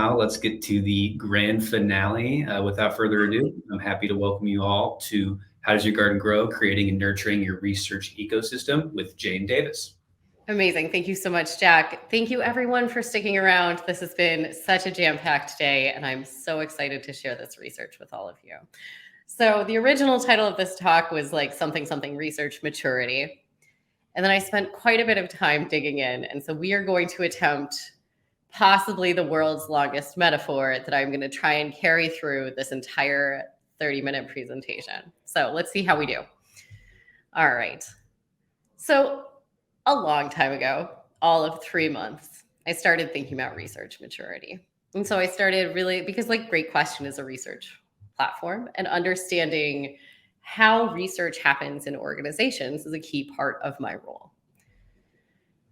now let's get to the grand finale. Without further ado, I'm happy to welcome you all to How Does Your Garden Grow? Creating and Nurturing Your Research Ecosystem with Jane Davis. Amazing. Thank you so much, Jack. Thank you, everyone, for sticking around. This has been such a jam-packed day, and I'm so excited to share this research with all of you. So the original title of this talk was like something research maturity. And then I spent quite a bit of time digging in. And so we are going to attempt possibly the world's longest metaphor that I'm going to try and carry through this entire 30-minute presentation. So let's see how we do. All right. So a long time ago, all of 3 months, I started thinking about research maturity. And so I started really, because like Great Question is a research platform, and understanding how research happens in organizations is a key part of my role.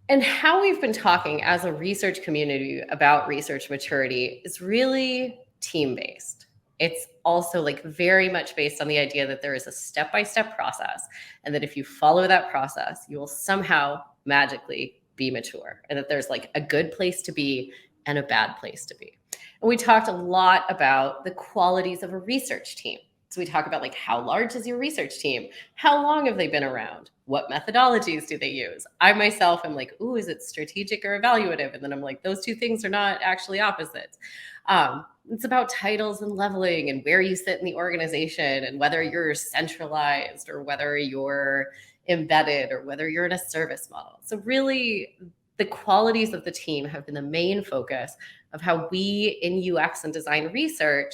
And how we've been talking as a research community about research maturity is really team-based. It's also like very much based on the idea that there is a step-by-step process, and that if you follow that process, you will somehow magically be mature, and that there's like a good place to be and a bad place to be. And we talked a lot about the qualities of a research team. So we talk about like, how large is your research team? How long have they been around? What methodologies do they use? I myself am like, ooh, is it strategic or evaluative? And then I'm like, those two things are not actually opposites. It's about titles and leveling and where you sit in the organization, and whether you're centralized or whether you're embedded or whether you're in a service model. So really, the qualities of the team have been the main focus of how we in UX and design research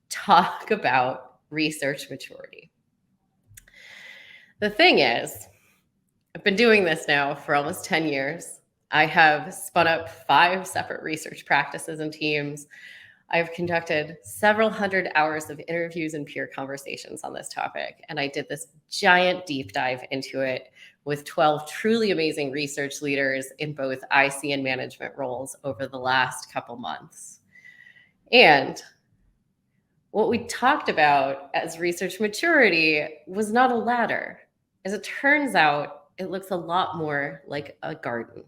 talk about research maturity. The thing is, I've been doing this now for almost 10 years. I have spun up 5 separate research practices and teams. I've conducted several hundred hours of interviews and peer conversations on this topic, and I did this giant deep dive into it with 12 truly amazing research leaders in both IC and management roles over the last couple months. And what we talked about as research maturity was not a ladder. As it turns out, it looks a lot more like a garden.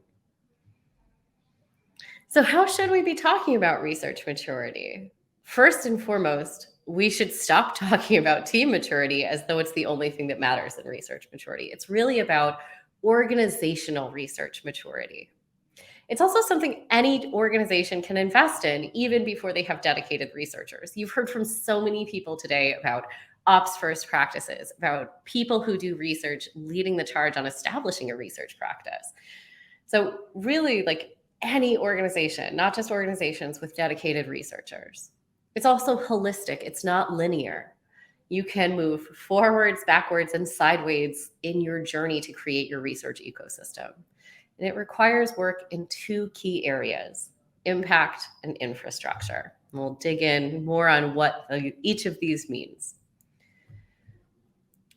So how should we be talking about research maturity? First and foremost, we should stop talking about team maturity as though it's the only thing that matters in research maturity. It's really about organizational research maturity. It's also something any organization can invest in even before they have dedicated researchers. You've heard from so many people today about ops first practices, about people who do research leading the charge on establishing a research practice. So really, like any organization, not just organizations with dedicated researchers. It's also holistic. It's not linear. You can move forwards, backwards, and sideways in your journey to create your research ecosystem. And it requires work in 2 key areas: impact and infrastructure. And we'll dig in more on what each of these means.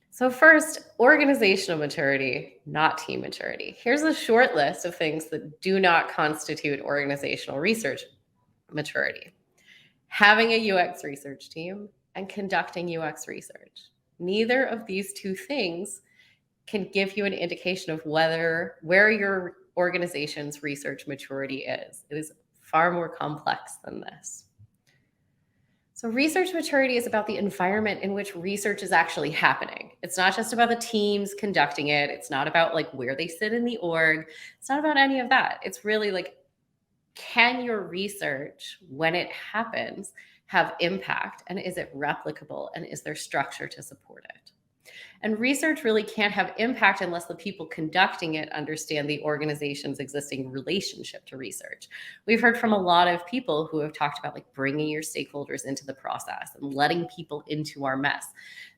So first, organizational maturity, not team maturity. Here's a short list of things that do not constitute organizational research maturity: having a UX research team and conducting UX research. Neither of these 2 things can give you an indication of where your organization's research maturity is. It is far more complex than this. So research maturity is about the environment in which research is actually happening. It's not just about the teams conducting it. It's not about like where they sit in the org. It's not about any of that. It's really like, can your research, when it happens, have impact? And is it replicable? And is there structure to support it? And research really can't have impact unless the people conducting it understand the organization's existing relationship to research. We've heard from a lot of people who have talked about like bringing your stakeholders into the process and letting people into our mess.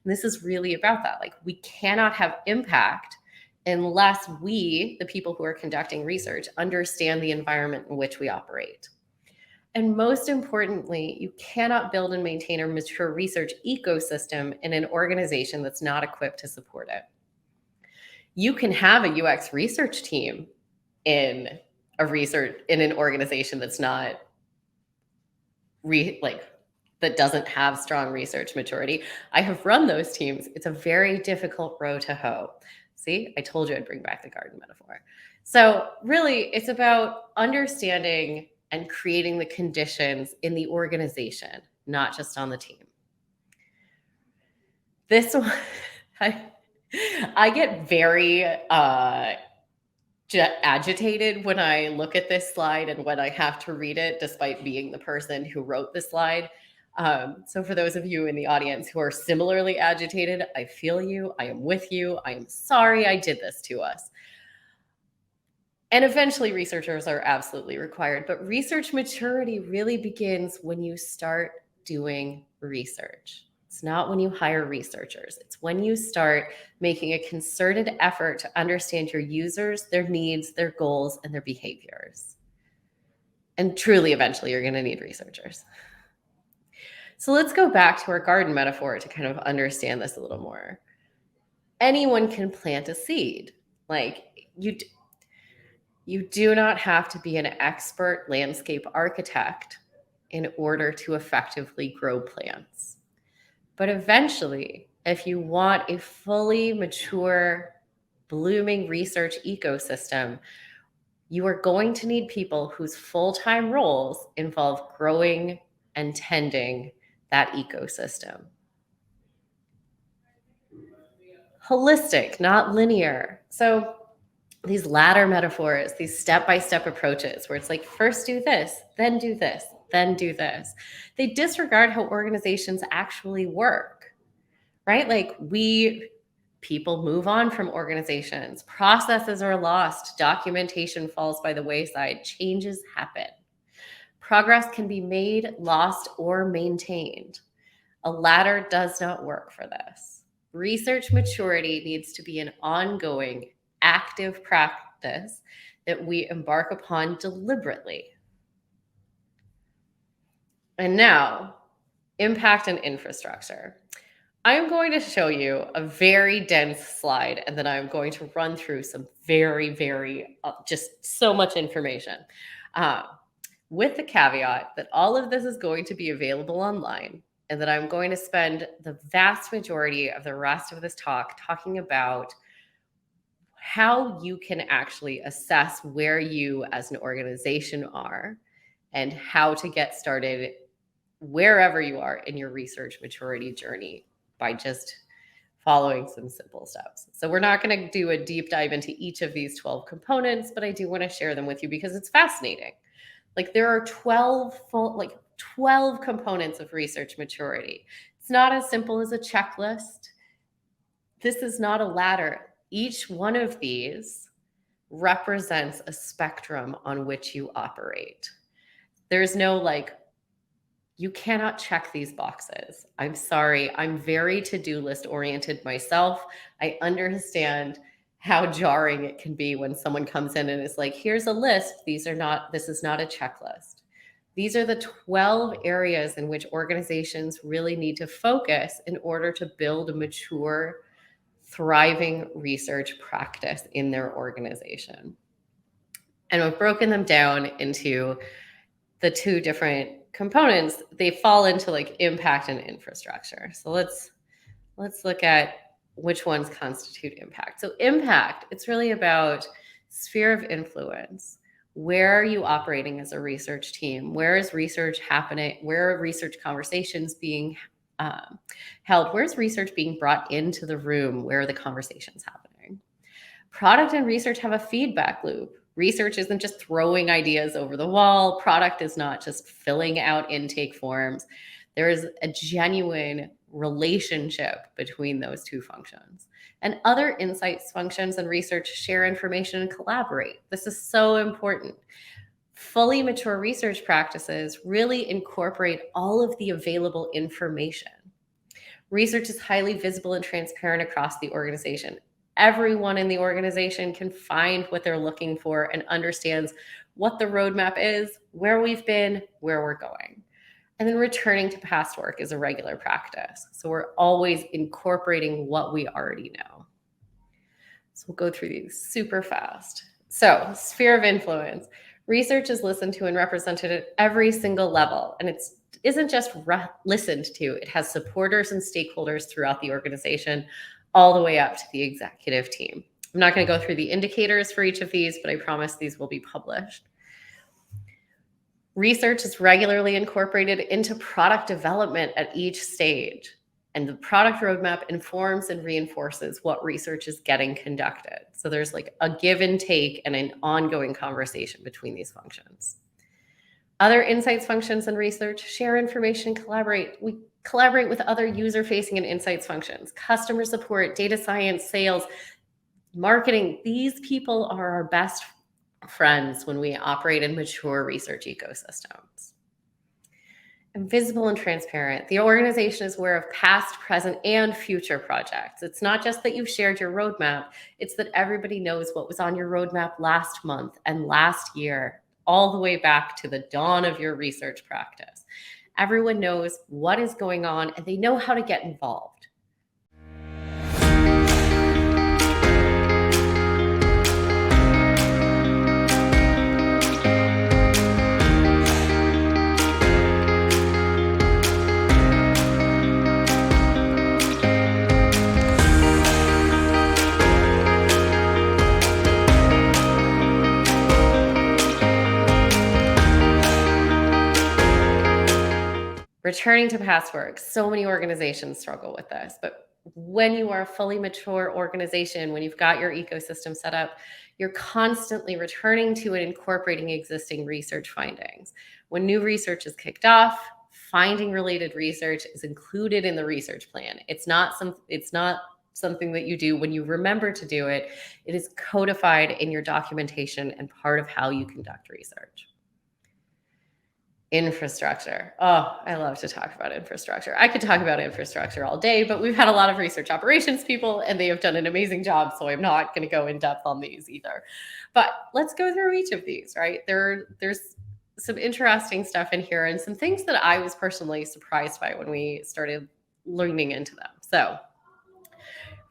And this is really about that. Like, we cannot have impact unless we, the people who are conducting research, understand the environment in which we operate. And most importantly, you cannot build and maintain a mature research ecosystem in an organization that's not equipped to support it. You can have a UX research team in an organization that's not that doesn't have strong research maturity. I have run those teams. It's a very difficult row to hoe. See, I told you I'd bring back the garden metaphor. So really, it's about understanding and creating the conditions in the organization, not just on the team. This one, I get very agitated when I look at this slide and when I have to read it, despite being the person who wrote the slide. So for those of you in the audience who are similarly agitated, I feel you. I am with you. I am sorry I did this to us. And eventually researchers are absolutely required, but research maturity really begins when you start doing research. It's not when you hire researchers. It's when you start making a concerted effort to understand your users, their needs, their goals, and their behaviors. And truly, eventually, you're going to need researchers. So let's go back to our garden metaphor to kind of understand this a little more. Anyone can plant a seed. Like you do not have to be an expert landscape architect in order to effectively grow plants. But eventually, if you want a fully mature, blooming research ecosystem, you are going to need people whose full-time roles involve growing and tending that ecosystem. Holistic, not linear. So these ladder metaphors, these step-by-step approaches where it's like, first do this, then do this, then do this. They disregard how organizations actually work, right? Like people move on from organizations, processes are lost, documentation falls by the wayside, changes happen. Progress can be made, lost, or maintained. A ladder does not work for this. Research maturity needs to be an ongoing, active practice that we embark upon deliberately. And now, impact and infrastructure. I'm going to show you a very dense slide, and then I'm going to run through some very, just so much information. With the caveat that all of this is going to be available online, and that I'm going to spend the vast majority of the rest of this talk talking about how you can actually assess where you as an organization are and how to get started wherever you are in your research maturity journey by just following some simple steps. So we're not going to do a deep dive into each of these 12 components, but I do want to share them with you because it's fascinating. Like there are 12 components of research maturity. It's not as simple as a checklist. This is not a ladder. Each one of these represents a spectrum on which you operate. There's no like, you cannot check these boxes. I'm sorry. I'm very to-do list oriented myself. I understand how jarring it can be when someone comes in and is like, here's a list. This is not a checklist. These are the 12 areas in which organizations really need to focus in order to build a mature, thriving research practice in their organization. And I've broken them down into the two different components. They fall into like impact and infrastructure. So let's look at which ones constitute impact. So impact, it's really about sphere of influence. Where are you operating as a research team? Where is research happening? Where are research conversations being held? Where's research being brought into the room? Where are the conversations happening? Product and research have a feedback loop. Research isn't just throwing ideas over the wall. Product is not just filling out intake forms. There is a genuine relationship between those two functions. And other insights functions and research share information and collaborate. This is so important. Fully mature research practices really incorporate all of the available information. Research is highly visible and transparent across the organization. Everyone in the organization can find what they're looking for and understands what the roadmap is, where we've been, where we're going. And then returning to past work is a regular practice. So we're always incorporating what we already know. So we'll go through these super fast. So sphere of influence. Research is listened to and represented at every single level. And it isn't just listened to, it has supporters and stakeholders throughout the organization, all the way up to the executive team. I'm not going to go through the indicators for each of these, but I promise these will be published. Research is regularly incorporated into product development at each stage, and the product roadmap informs and reinforces what research is getting conducted. So there's like a give and take and an ongoing conversation between these functions. Other insights functions and research share information, collaborate. We collaborate with other user-facing and insights functions, customer support, data science, sales, marketing. These people are our best friends when we operate in mature research ecosystems. And visible and transparent. The organization is aware of past, present, and future projects. It's not just that you've shared your roadmap, it's that everybody knows what was on your roadmap last month and last year, all the way back to the dawn of your research practice. Everyone knows what is going on and they know how to get involved. Returning to past work. So many organizations struggle with this, but when you are a fully mature organization, when you've got your ecosystem set up, you're constantly returning to and incorporating existing research findings. When new research is kicked off, finding related research is included in the research plan. It's not something that you do when you remember to do it. It is codified in your documentation and part of how you conduct research. Infrastructure. Oh, I love to talk about infrastructure. I could talk about infrastructure all day, but we've had a lot of research operations people and they have done an amazing job. So I'm not going to go in depth on these either. But let's go through each of these, right? There's some interesting stuff in here and some things that I was personally surprised by when we started learning into them. So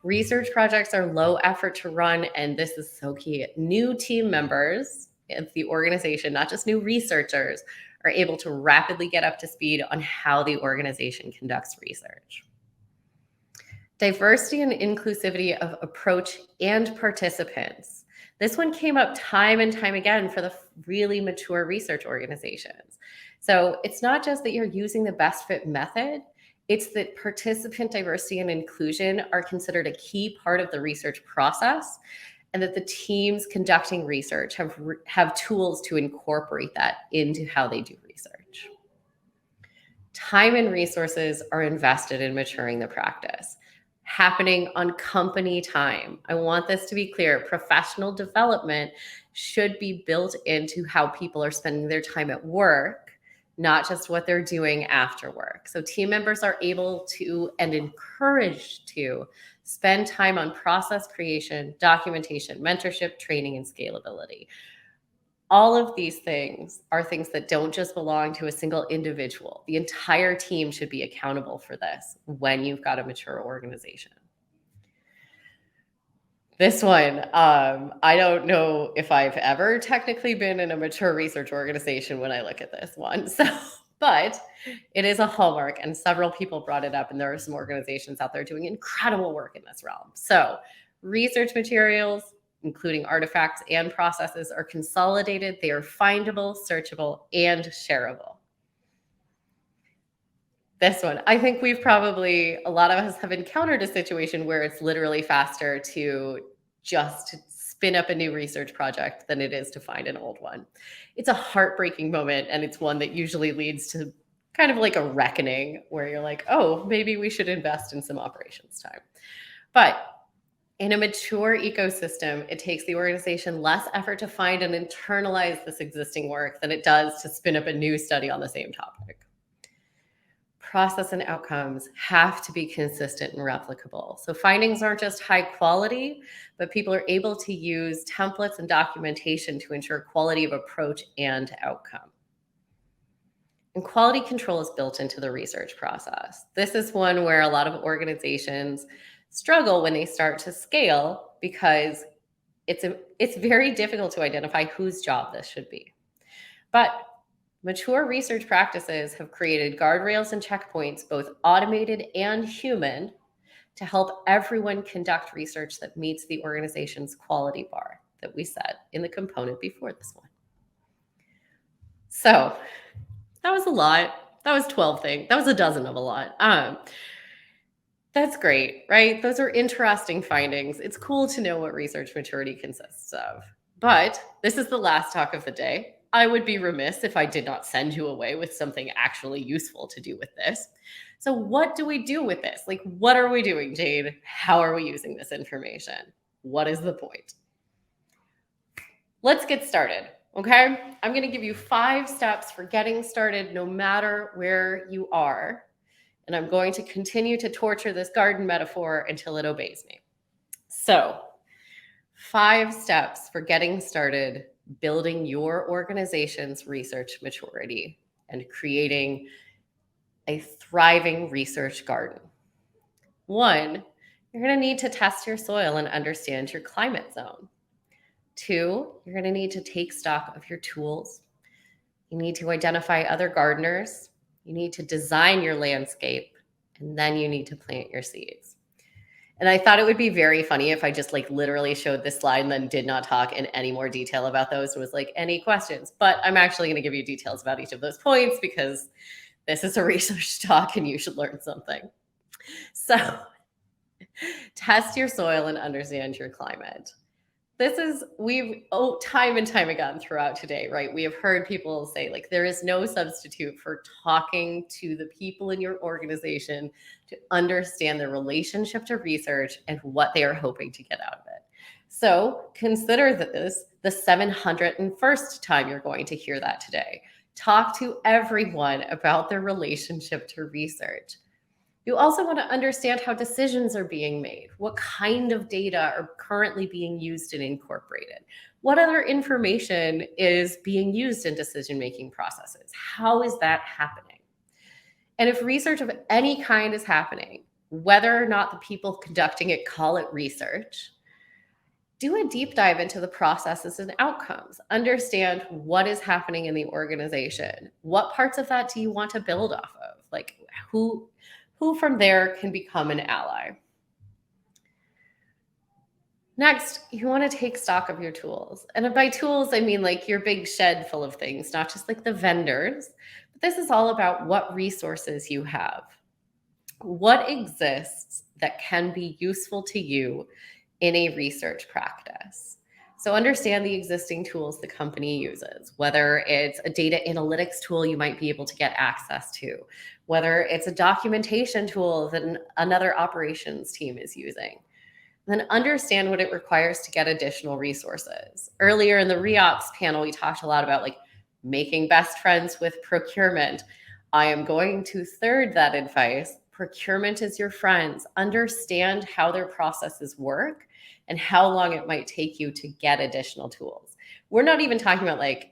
research projects are low effort to run, and this is so key. New team members of the organization, not just new researchers, are able to rapidly get up to speed on how the organization conducts research. Diversity and inclusivity of approach and participants. This one came up time and time again for the really mature research organizations. So it's not just that you're using the best fit method, it's that participant diversity and inclusion are considered a key part of the research process, and that the teams conducting research have tools to incorporate that into how they do research. Time and resources are invested in maturing the practice, happening on company time. I want this to be clear. Professional development should be built into how people are spending their time at work, not just what they're doing after work. So team members are able to and encouraged to spend time on process creation, documentation, mentorship, training, and scalability. All of these things are things that don't just belong to a single individual. The entire team should be accountable for this when you've got a mature organization. This one, I don't know if I've ever technically been in a mature research organization when I look at this one. But it is a hallmark, and several people brought it up, and there are some organizations out there doing incredible work in this realm. So research materials, including artifacts and processes, are consolidated. They are findable, searchable, and shareable. This one, I think a lot of us have encountered a situation where it's literally faster to just spin up a new research project than it is to find an old one. It's a heartbreaking moment, and it's one that usually leads to kind of like a reckoning where you're like, oh, maybe we should invest in some operations time. But in a mature ecosystem, it takes the organization less effort to find and internalize this existing work than it does to spin up a new study on the same topic. Process and outcomes have to be consistent and replicable. So findings aren't just high quality, but people are able to use templates and documentation to ensure quality of approach and outcome. And quality control is built into the research process. This is one where a lot of organizations struggle when they start to scale because it's very difficult to identify whose job this should be. But mature research practices have created guardrails and checkpoints, both automated and human, to help everyone conduct research that meets the organization's quality bar that we set in the component before this one. So that was a lot. That was 12 things. That was a dozen of a lot. That's great, right? Those are interesting findings. It's cool to know what research maturity consists of. But this is the last talk of the day. I would be remiss if I did not send you away with something actually useful to do with this. So, what do we do with this? Like, what are we doing, Jade? How are we using this information? What is the point? Let's get started, okay? I'm going to give you 5 steps for getting started no matter where you are. And I'm going to continue to torture this garden metaphor until it obeys me. So, 5 steps for getting started building your organization's research maturity and creating a thriving research garden. 1, you're going to need to test your soil and understand your climate zone. 2, you're going to need to take stock of your tools. You need to identify other gardeners. You need to design your landscape, and then you need to plant your seeds. And I thought it would be very funny if I just like literally showed this slide and then did not talk in any more detail about those. It was like, any questions? But I'm actually going to give you details about each of those points because this is a research talk and you should learn something. So test your soil and understand your climate. This is, time and time again throughout today, right? We have heard people say, like, there is no substitute for talking to the people in your organization to understand their relationship to research and what they are hoping to get out of it. So consider this the 701st time you're going to hear that today. Talk to everyone about their relationship to research. You also want to understand how decisions are being made. What kind of data are currently being used and incorporated? What other information is being used in decision-making processes? How is that happening? And if research of any kind is happening, whether or not the people conducting it call it research, do a deep dive into the processes and outcomes. Understand what is happening in the organization. What parts of that do you want to build off of? Like who from there can become an ally. Next, you want to take stock of your tools. And by tools, I mean like your big shed full of things, not just like the vendors. But this is all about what resources you have. What exists that can be useful to you in a research practice? So understand the existing tools the company uses, whether it's a data analytics tool you might be able to get access to, whether it's a documentation tool that another operations team is using. Then understand what it requires to get additional resources. Earlier in the REOPS panel, we talked a lot about like making best friends with procurement. I am going to third that advice. Procurement is your friends. Understand how their processes work and how long it might take you to get additional tools. We're not even talking about like,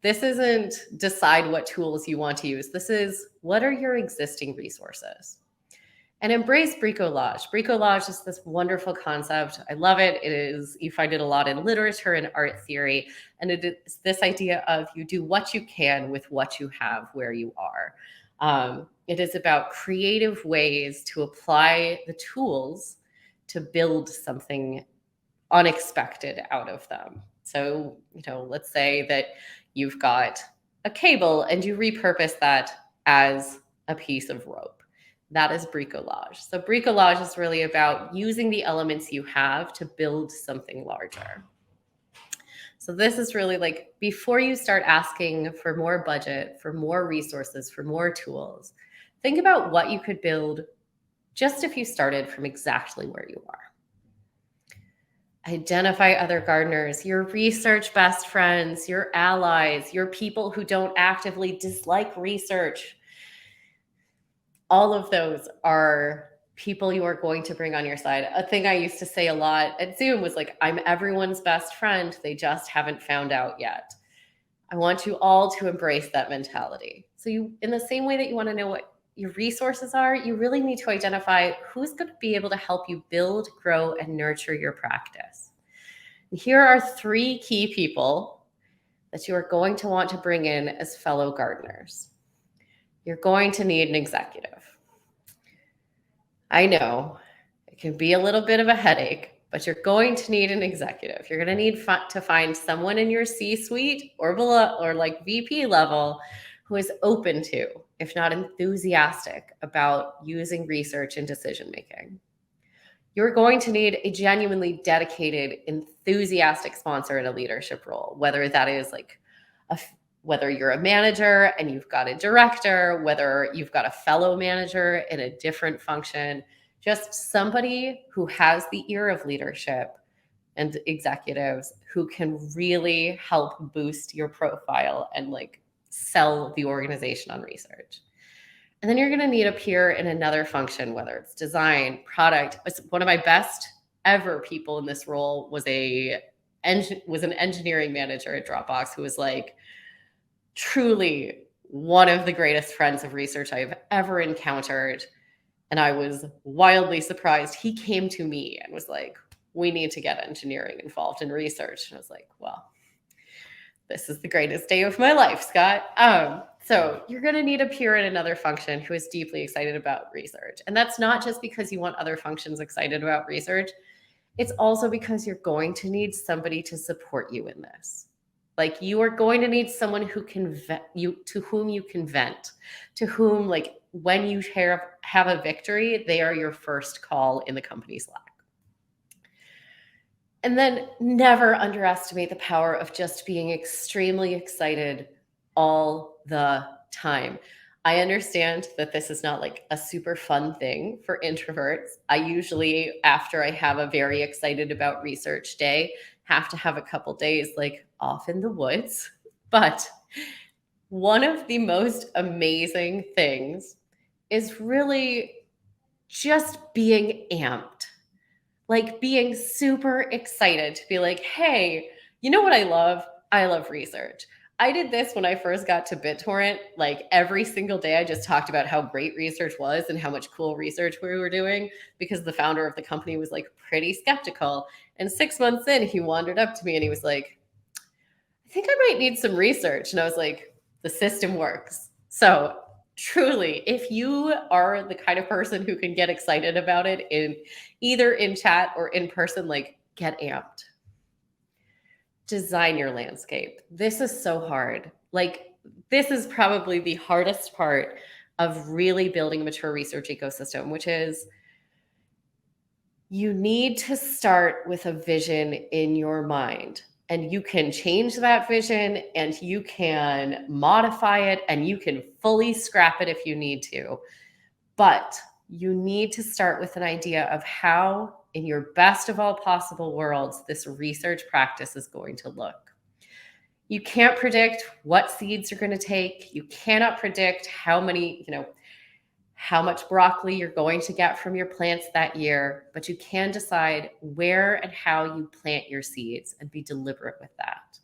this isn't decide what tools you want to use. This is what are your existing resources? And embrace bricolage. Bricolage is this wonderful concept. I love it. You find it a lot in literature and art theory. And it is this idea of you do what you can with what you have where you are. It is about creative ways to apply the tools to build something unexpected out of them. So, let's say that you've got a cable and you repurpose that as a piece of rope. That is bricolage. So bricolage is really about using the elements you have to build something larger. So this is really like before you start asking for more budget, for more resources, for more tools, think about what you could build just if you started from exactly where you are. Identify other gardeners, your research best friends, your allies, your people who don't actively dislike research. All of those are people you are going to bring on your side. A thing I used to say a lot at Zoom was like, I'm everyone's best friend. They just haven't found out yet. I want you all to embrace that mentality. So in the same way that you want to know what your resources are, you really need to identify who's going to be able to help you build, grow, and nurture your practice. And here are 3 key people that you are going to want to bring in as fellow gardeners. You're going to need an executive. I know it can be a little bit of a headache, but you're going to need an executive. You're going to need to find someone in your C-suite or below or like VP level who is open to, if not enthusiastic about using research in decision making. You're going to need a genuinely dedicated, enthusiastic sponsor in a leadership role, whether that is like whether you're a manager and you've got a director, whether you've got a fellow manager in a different function, just somebody who has the ear of leadership and executives who can really help boost your profile and like sell the organization on research. And then you're going to need a peer in another function, whether it's design, product. One of my best ever people in this role was an engineering manager at Dropbox who was like truly one of the greatest friends of research I've ever encountered. And I was wildly surprised. He came to me and was like, we need to get engineering involved in research. And I was like, well, this is the greatest day of my life, Scott. So you're going to need a peer in another function who is deeply excited about research. And that's not just because you want other functions excited about research. It's also because you're going to need somebody to support you in this. Like you are going to need someone who can to whom you can vent, to whom like when you have a victory, they are your first call in the company Slack. And then never underestimate the power of just being extremely excited all the time. I understand that this is not like a super fun thing for introverts. I usually, after I have a very excited about research day, have to have a couple days like off in the woods. But one of the most amazing things is really just being amped. Like being super excited to be like, hey, you know what I love? I love research. I did this when I first got to BitTorrent. Like every single day, I just talked about how great research was and how much cool research we were doing because the founder of the company was like pretty skeptical. And 6 months in, he wandered up to me and he was like, I think I might need some research. And I was like, the system works. So truly, if you are the kind of person who can get excited about it in either in chat or in person, like get amped. Design your landscape. This is so hard. Like this is probably the hardest part of really building a mature research ecosystem, which is you need to start with a vision in your mind. And you can change that vision and you can modify it and you can fully scrap it if you need to. But you need to start with an idea of how, in your best of all possible worlds, this research practice is going to look. You can't predict what seeds you're going to take. You cannot predict how much broccoli you're going to get from your plants that year, but you can decide where and how you plant your seeds and be deliberate with that.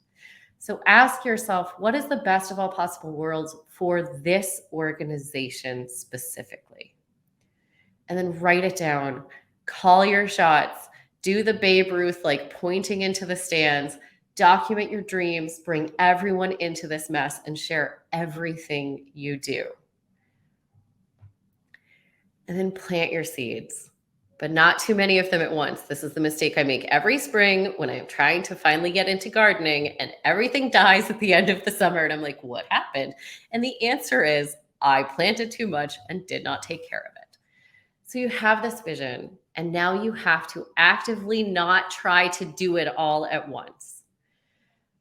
So ask yourself, what is the best of all possible worlds for this organization specifically? And then write it down, call your shots, do the Babe Ruth, like pointing into the stands, document your dreams, bring everyone into this mess and share everything you do. And then plant your seeds, but not too many of them at once. This is the mistake I make every spring when I'm trying to finally get into gardening and everything dies at the end of the summer. And I'm like, what happened? And the answer is I planted too much and did not take care of it. So you have this vision and now you have to actively not try to do it all at once.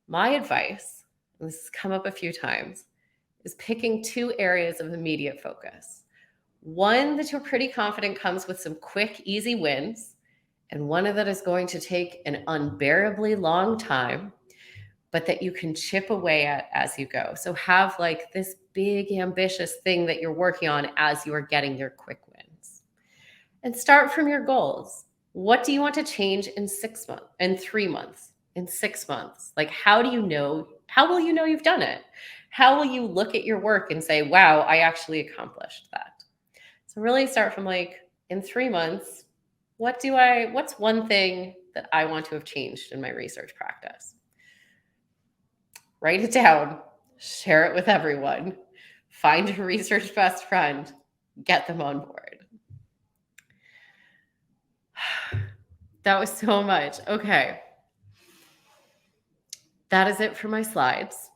My advice, and this has come up a few times, is picking 2 areas of immediate focus. One that you're pretty confident comes with some quick, easy wins, and one that is going to take an unbearably long time, but that you can chip away at as you go. So have like this big, ambitious thing that you're working on as you are getting your quick wins. And start from your goals. What do you want to change in 6 months, in 3 months, in 6 months? Like, how will you know you've done it? How will you look at your work and say, wow, I actually accomplished that? So really start from like, in 3 months, what's one thing that I want to have changed in my research practice? Write it down, share it with everyone, find a research best friend, get them on board. That was so much. Okay. That is it for my slides.